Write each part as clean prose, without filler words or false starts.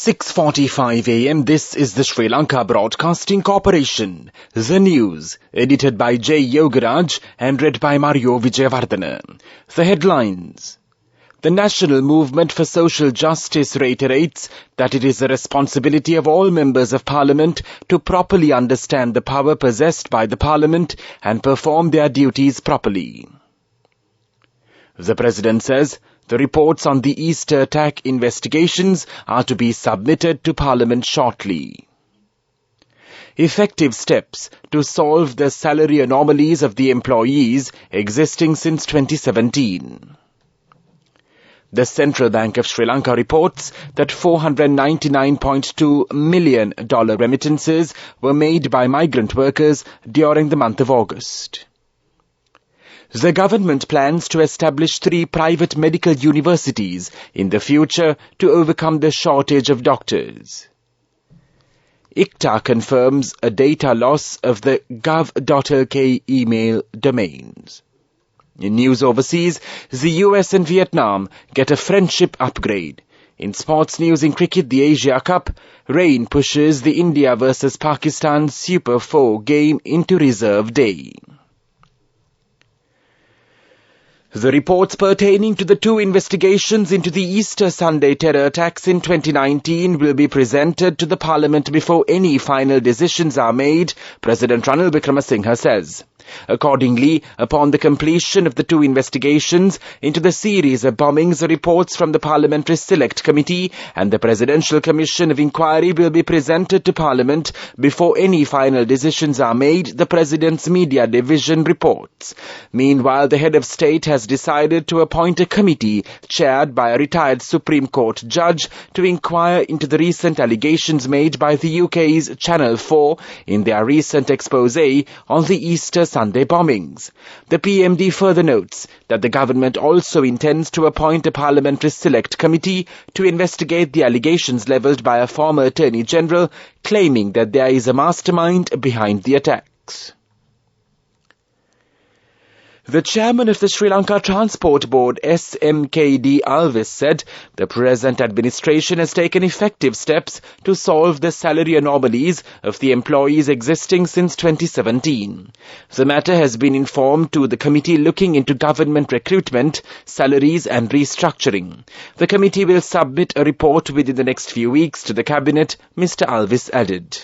6:45 a.m. This is the Sri Lanka Broadcasting Corporation. The news, edited by J. Yogaraj and read by Mario Vijayavardhana. The headlines. The National Movement for Social Justice reiterates that it is the responsibility of all members of Parliament to properly understand the power possessed by the Parliament and perform their duties properly. The President says the reports on the Easter attack investigations are to be submitted to Parliament shortly. Effective steps to solve the salary anomalies of the employees existing since 2017. The Central Bank of Sri Lanka reports that $499.2 million remittances were made by migrant workers during the month of August. The government plans to establish 3 private medical universities in the future to overcome the shortage of doctors. ICTA confirms a data loss of the gov.lk email domains. In news overseas, the US and Vietnam get a friendship upgrade. In sports news in cricket, the Asia Cup, rain pushes the India vs Pakistan Super 4 game into reserve day. The reports pertaining to the 2 investigations into the Easter Sunday terror attacks in 2019 will be presented to the Parliament before any final decisions are made, President Ranil Wickremesinghe says. Accordingly, upon the completion of the 2 investigations into the series of bombings, the reports from the Parliamentary Select Committee and the Presidential Commission of Inquiry will be presented to Parliament before any final decisions are made, the President's Media Division reports. Meanwhile, the head of state has decided to appoint a committee chaired by a retired Supreme Court judge to inquire into the recent allegations made by the UK's Channel 4 in their recent exposé on the Easter Sunday bombings. The PMD further notes that the government also intends to appoint a parliamentary select committee to investigate the allegations levelled by a former Attorney General claiming that there is a mastermind behind the attacks. The chairman of the Sri Lanka Transport Board, SMKD Alvis, said the present administration has taken effective steps to solve the salary anomalies of the employees existing since 2017. The matter has been informed to the committee looking into government recruitment, salaries and restructuring. The committee will submit a report within the next few weeks to the cabinet, Mr. Alvis added.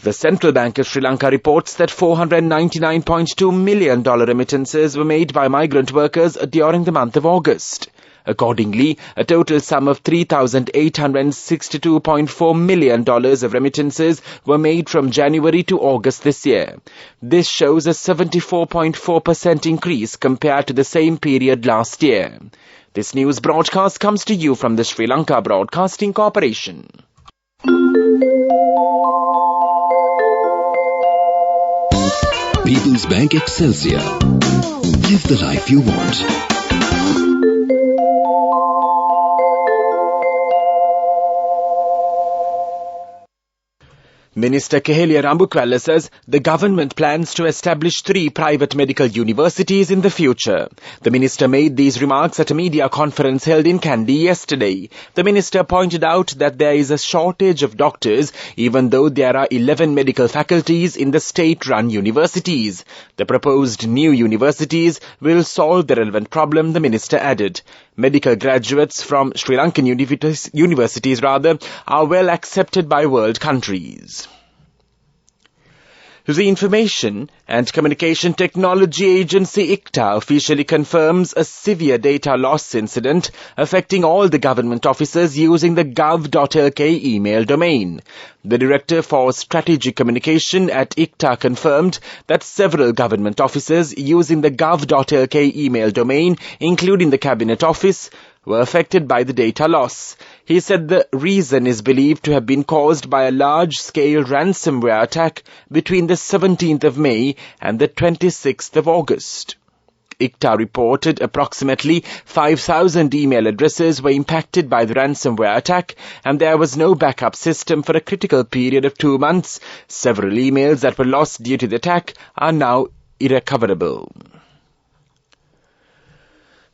The Central Bank of Sri Lanka reports that $499.2 million remittances were made by migrant workers during the month of August. Accordingly, a total sum of $3,862.4 million of remittances were made from January to August this year. This shows a 74.4% increase compared to the same period last year. This news broadcast comes to you from the Sri Lanka Broadcasting Corporation. People's Bank Excelsior. Live the life you want. Minister Kehelia Rambukwala says the government plans to establish 3 private medical universities in the future. The minister made these remarks at a media conference held in Kandy yesterday. The minister pointed out that there is a shortage of doctors even though there are 11 medical faculties in the state-run universities. The proposed new universities will solve the relevant problem, the minister added. Medical graduates from Sri Lankan universities are well accepted by world countries. The Information and Communication Technology Agency ICTA officially confirms a severe data loss incident affecting all the government offices using the gov.lk email domain. The Director for Strategic Communication at ICTA confirmed that several government offices using the gov.lk email domain, including the Cabinet Office, were affected by the data loss. He said the reason is believed to have been caused by a large-scale ransomware attack between the 17th of May and the 26th of August. ICTA reported approximately 5,000 email addresses were impacted by the ransomware attack, and there was no backup system for a critical period of 2 months. Several emails that were lost due to the attack are now irrecoverable.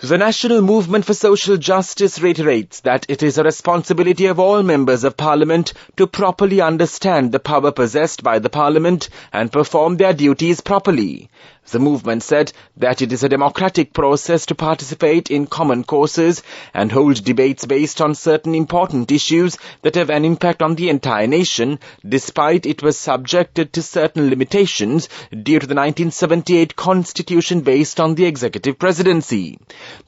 The National Movement for Social Justice reiterates that it is a responsibility of all members of Parliament to properly understand the power possessed by the Parliament and perform their duties properly. The movement said that it is a democratic process to participate in common causes and hold debates based on certain important issues that have an impact on the entire nation, despite it was subjected to certain limitations due to the 1978 constitution based on the executive presidency.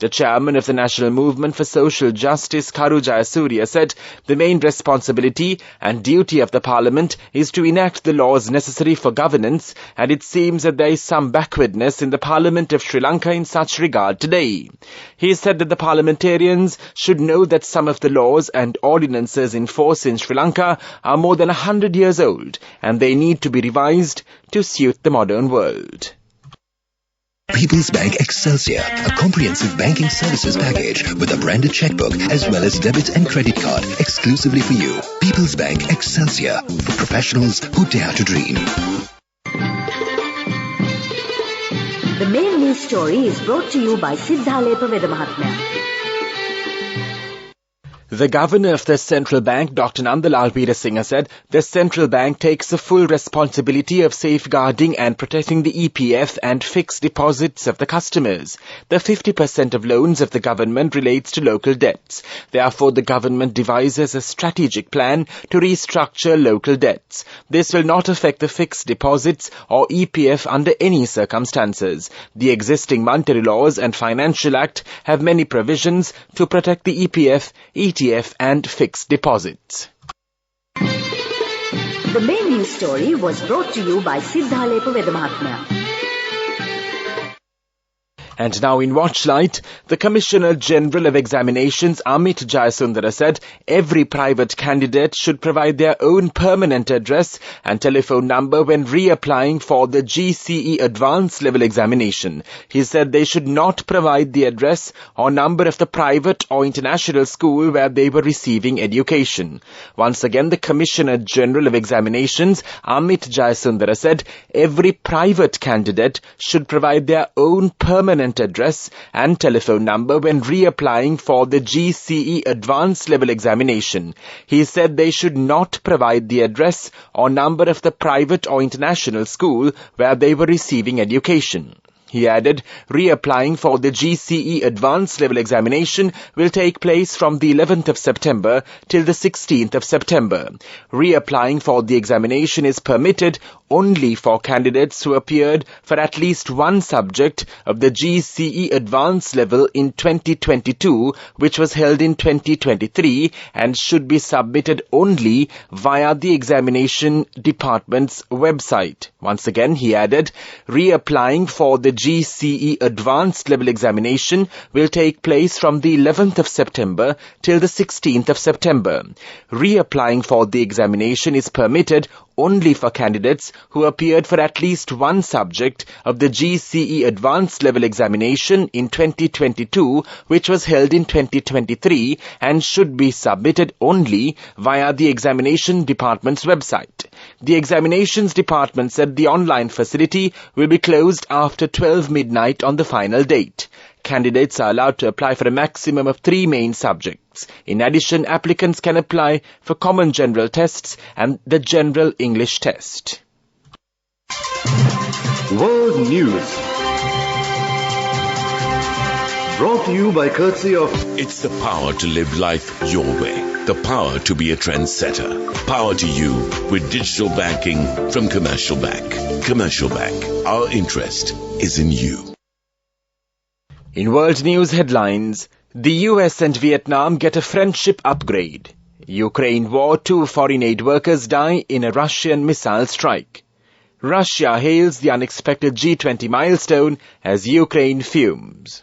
The chairman of the National Movement for Social Justice, Karu Jayasuriya, said the main responsibility and duty of the Parliament is to enact the laws necessary for governance, and it seems that there is some backwardness in the Parliament of Sri Lanka in such regard today. He said that the parliamentarians should know that some of the laws and ordinances in force in Sri Lanka are more than 100 years old, and they need to be revised to suit the modern world. People's Bank Excelsior, a comprehensive banking services package with a branded checkbook as well as debit and credit card exclusively for you. People's Bank Excelsior, for professionals who dare to dream. The main news story is brought to you by Siddhalepa Veda Mahatmya. The governor of the central bank, Dr. Nandalal Veerasinghe, said the central bank takes the full responsibility of safeguarding and protecting the EPF and fixed deposits of the customers. The 50% of loans of the government relates to local debts. Therefore, the government devises a strategic plan to restructure local debts. This will not affect the fixed deposits or EPF under any circumstances. The existing monetary laws and financial act have many provisions to protect the EPF, ETF and fixed deposits. The main news story was brought to you by Siddhalepa Veda Mahatmya. And now in Watchlight, the Commissioner General of Examinations, Amit Jayasundara, said every private candidate should provide their own permanent address and telephone number when reapplying for the GCE Advanced Level Examination. He said they should not provide the address or number of the private or international school where they were receiving education. Once again, the Commissioner General of Examinations, Amit Jayasundara, said every private candidate should provide their own permanent address and telephone number when reapplying for the GCE Advanced Level Examination. He said they should not provide the address or number of the private or international school where they were receiving education. He added, reapplying for the GCE Advanced Level Examination will take place from the 11th of September till the 16th of September. Reapplying for the examination is permitted only for candidates who appeared for at least one subject of the GCE Advanced Level in 2022, which was held in 2023, and should be submitted only via the examination department's website. Once again, he added, reapplying for the GCE Advanced Level Examination will take place from the 11th of September till the 16th of September. Reapplying for the examination is permitted only for candidates who appeared for at least one subject of the GCE Advanced Level Examination in 2022, which was held in 2023, and should be submitted only via the examination department's website. The examinations department said the online facility will be closed after 12 midnight on the final date. Candidates are allowed to apply for a maximum of 3 main subjects. In addition, applicants can apply for common general tests and the general English test. World News, brought to you by courtesy of... It's the power to live life your way. The power to be a trendsetter. Power to you with digital banking from Commercial Bank. Commercial Bank. Our interest is in you. In world news headlines, the US and Vietnam get a friendship upgrade. Ukraine war, 2 foreign aid workers die in a Russian missile strike. Russia hails the unexpected G20 milestone as Ukraine fumes.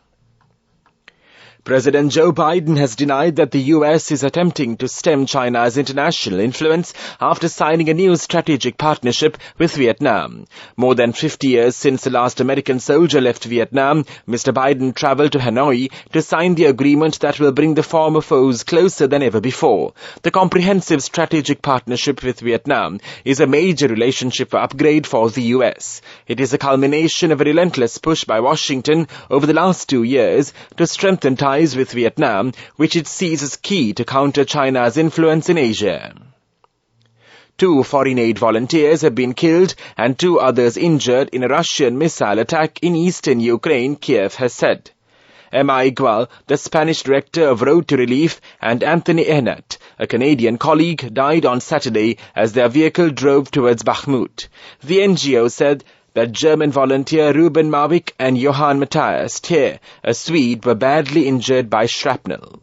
President Joe Biden has denied that the U.S. is attempting to stem China's international influence after signing a new strategic partnership with Vietnam. More than 50 years since the last American soldier left Vietnam, Mr. Biden traveled to Hanoi to sign the agreement that will bring the former foes closer than ever before. The comprehensive strategic partnership with Vietnam is a major relationship upgrade for the U.S. It is a culmination of a relentless push by Washington over the last 2 years to strengthen ties with Vietnam, which it sees as key to counter China's influence in Asia. 2 foreign aid volunteers have been killed and 2 others injured in a Russian missile attack in eastern Ukraine, Kiev has said. Emma Igual, the Spanish director of Road to Relief, and Anthony Ehnert, a Canadian colleague, died on Saturday as their vehicle drove towards Bakhmut. The NGO said that German volunteer Ruben Mawick and Johann Matthias Thier, a Swede, were badly injured by shrapnel.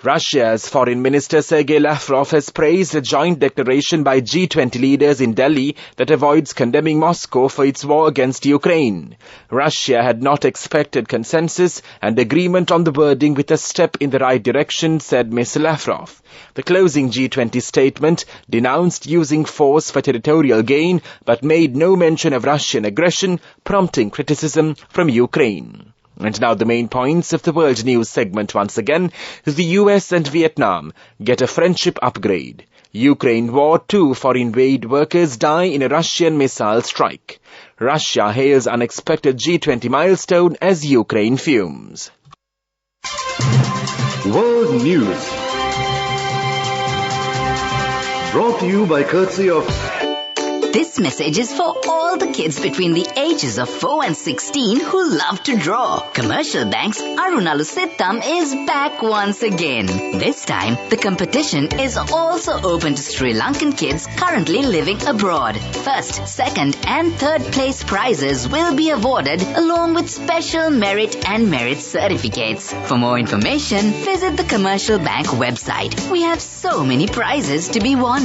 Russia's Foreign Minister Sergei Lavrov has praised a joint declaration by G20 leaders in Delhi that avoids condemning Moscow for its war against Ukraine. Russia had not expected consensus and agreement on the wording with a step in the right direction, said Mr. Lavrov. The closing G20 statement denounced using force for territorial gain but made no mention of Russian aggression, prompting criticism from Ukraine. And now the main points of the World News segment once again. The US and Vietnam get a friendship upgrade. Ukraine war, 2 foreign aid workers die in a Russian missile strike. Russia hails unexpected G20 milestone as Ukraine fumes. World News. Brought to you by courtesy of... This message is for all the kids between the ages of 4 and 16 who love to draw. Commercial Bank's Arunalu Sittam is back once again. This time, the competition is also open to Sri Lankan kids currently living abroad. First, second and third place prizes will be awarded along with special merit and merit certificates. For more information, visit the Commercial Bank website. We have so many prizes to be won.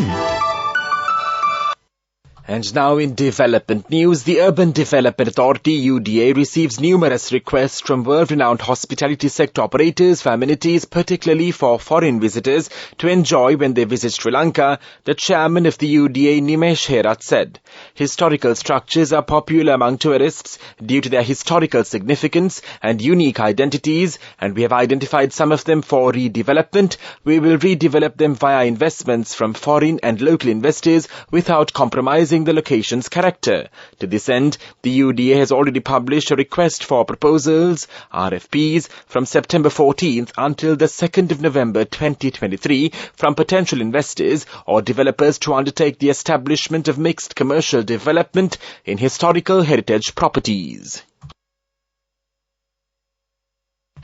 And now in development news, the Urban Development Authority UDA receives numerous requests from world-renowned hospitality sector operators for amenities, particularly for foreign visitors, to enjoy when they visit Sri Lanka, the chairman of the UDA Nimesh Herat said. Historical structures are popular among tourists due to their historical significance and unique identities, and we have identified some of them for redevelopment. We will redevelop them via investments from foreign and local investors without compromising the location's character. To this end, the UDA has already published a request for proposals, RFPs, from September 14th until the 2nd of November 2023 from potential investors or developers to undertake the establishment of mixed commercial development in historical heritage properties.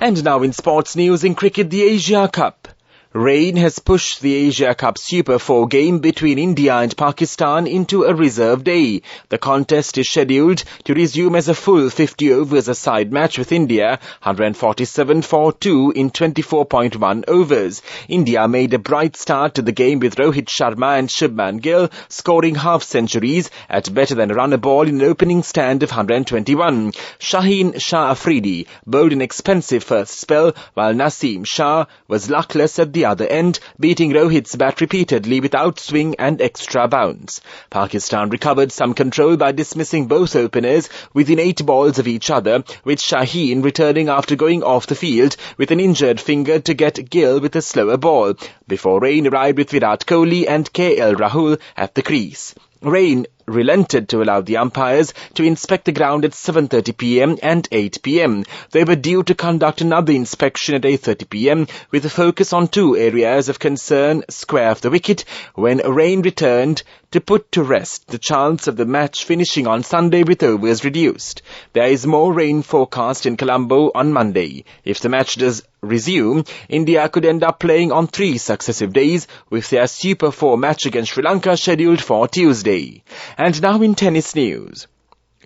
And now in sports news, in cricket, the Asia Cup. Rain has pushed the Asia Cup Super 4 game between India and Pakistan into a reserve day. The contest is scheduled to resume as a full 50 overs a side match with India, 147 for 2 in 24.1 overs. India made a bright start to the game with Rohit Sharma and Shubman Gill scoring half-centuries at better than a run a ball in an opening stand of 121. Shaheen Shah Afridi bowled an expensive first spell, while Naseem Shah was luckless at the other end, beating Rohit's bat repeatedly with outswing and extra bounce. Pakistan recovered some control by dismissing both openers within 8 balls of each other, with Shaheen returning after going off the field with an injured finger to get Gill with a slower ball, before rain arrived with Virat Kohli and KL Rahul at the crease. Rain relented to allow the umpires to inspect the ground at 7:30 p.m. and 8 p.m. They were due to conduct another inspection at 8:30 p.m. with a focus on 2 areas of concern square of the wicket when rain returned to put to rest the chance of the match finishing on Sunday with overs reduced. There is more rain forecast in Colombo on Monday. If the match does resume, India could end up playing on 3 successive days with their Super 4 match against Sri Lanka scheduled for Tuesday. And now in tennis news.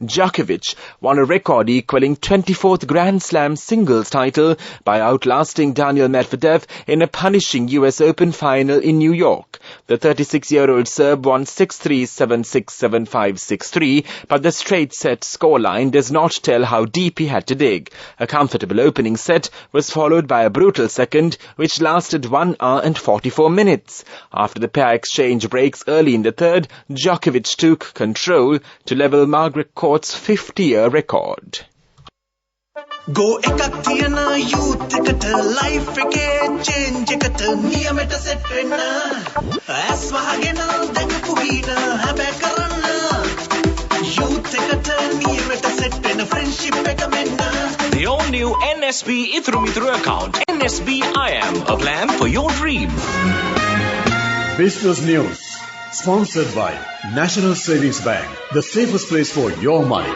Djokovic won a record equaling 24th Grand Slam singles title by outlasting Daniil Medvedev in a punishing US Open final in New York. The 36-year-old Serb won 6-3, 7-6, 7-5, 6-3, but the straight-set scoreline does not tell how deep he had to dig. A comfortable opening set was followed by a brutal second, which lasted 1 hour and 44 minutes. After the pair exchanged breaks early in the third, Djokovic took control to level Margaret Court's 50-year record. Go ekak thiyana youth eකට life එකේ change එකට නියමෙට set වෙන්න ඇස් වහගෙන දැකපු හින හැබැ කරන්න youth එකට නියමෙට set වෙන friendship එක මෙන්න. The all-new NSB Ithru account. NSB IM, a plan for your dream. Business News, sponsored by National Savings Bank, the safest place for your money.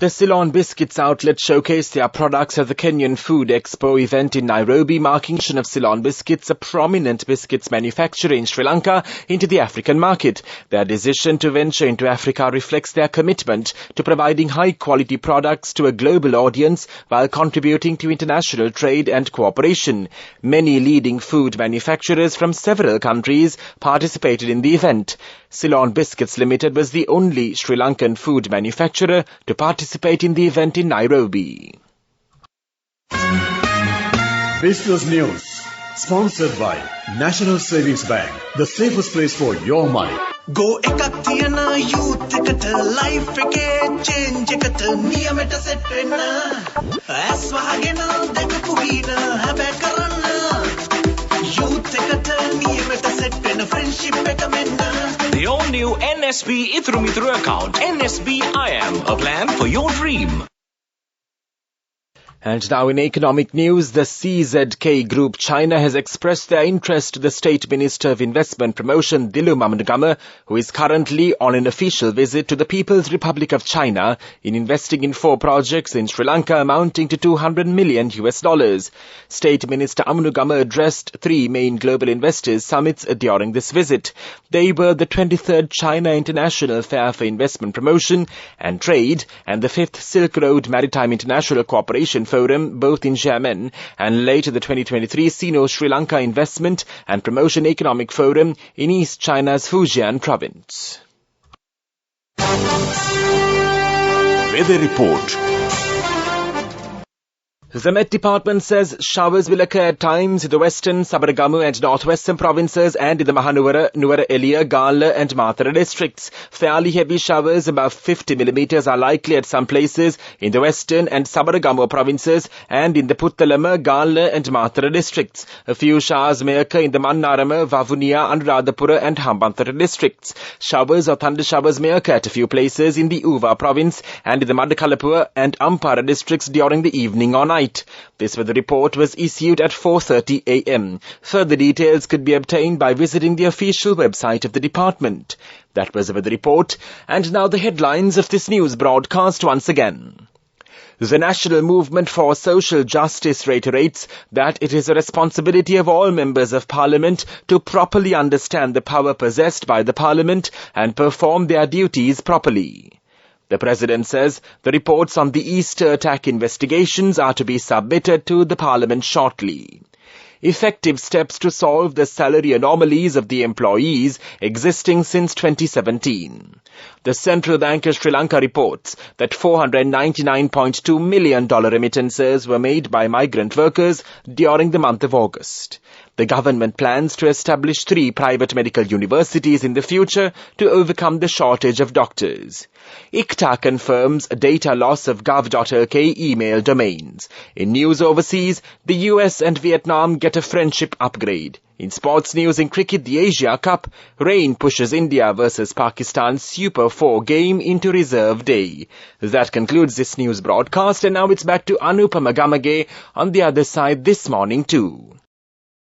The Ceylon Biscuits outlet showcased their products at the Kenyan Food Expo event in Nairobi, marking the of Ceylon Biscuits, a prominent biscuits manufacturer in Sri Lanka, into the African market. Their decision to venture into Africa reflects their commitment to providing high-quality products to a global audience while contributing to international trade and cooperation. Many leading food manufacturers from several countries participated in the event. Ceylon Biscuits Limited was the only Sri Lankan food manufacturer to participate in the event in Nairobi. Business News, sponsored by National Savings Bank, the safest place for your money. Go ekak thiyana youth එකට life එකේ change එකට නියමෙට set වෙන්න ඇස් වහගෙන දැකපු හින හැබැ කරන්න youth එකට නියමෙට set වෙන friendship එක මෙන්න. The all-new NSB Ithru account. NSB IM, a plan for your dream. And now in economic news, the CZK Group China has expressed their interest to the State Minister of Investment Promotion, Dilum Amnugama, who is currently on an official visit to the People's Republic of China in investing in 4 projects in Sri Lanka amounting to $200 million. State Minister Amnugama addressed 3 main global investors summits during this visit. They were the 23rd China International Fair for Investment Promotion and Trade and the 5th Silk Road Maritime International Cooperation Forum, both in Xiamen, and later the 2023 Sino-Sri Lanka Investment and Promotion Economic Forum in East China's Fujian province. Weather report. The Met Department says showers will occur at times in the western, Sabaragamu and northwestern provinces and in the Mahanuwara, Nuwara Eliya, Gala and Mathura districts. Fairly heavy showers above 50 millimeters are likely at some places in the western and Sabaragamu provinces and in the Puttalama, Gala and Mathura districts. A few showers may occur in the Mannarama, Vavuniya, Anuradhapura and Hambantota districts. Showers or thunder showers may occur at a few places in the Uva province and in the Madakalapur and Ampara districts during the evening or night. This weather report was issued at 4:30 a.m. Further details could be obtained by visiting the official website of the department. That was the weather report, and now the headlines of this news broadcast once again. The National Movement for Social Justice reiterates that it is a responsibility of all members of Parliament to properly understand the power possessed by the Parliament and perform their duties properly. The President says the reports on the Easter attack investigations are to be submitted to the Parliament shortly. Effective steps to solve the salary anomalies of the employees existing since 2017. The Central Bank of Sri Lanka reports that $499.2 million remittances were made by migrant workers during the month of August. The government plans to establish 3 private medical universities in the future to overcome the shortage of doctors. ICTA confirms data loss of gov.lk email domains. In news overseas, the US and Vietnam get a friendship upgrade. In sports news in cricket, the Asia Cup, rain pushes India versus Pakistan Super 4 game into reserve day. That concludes this news broadcast, and now it's back to Anupama Gamage on the other side this morning too.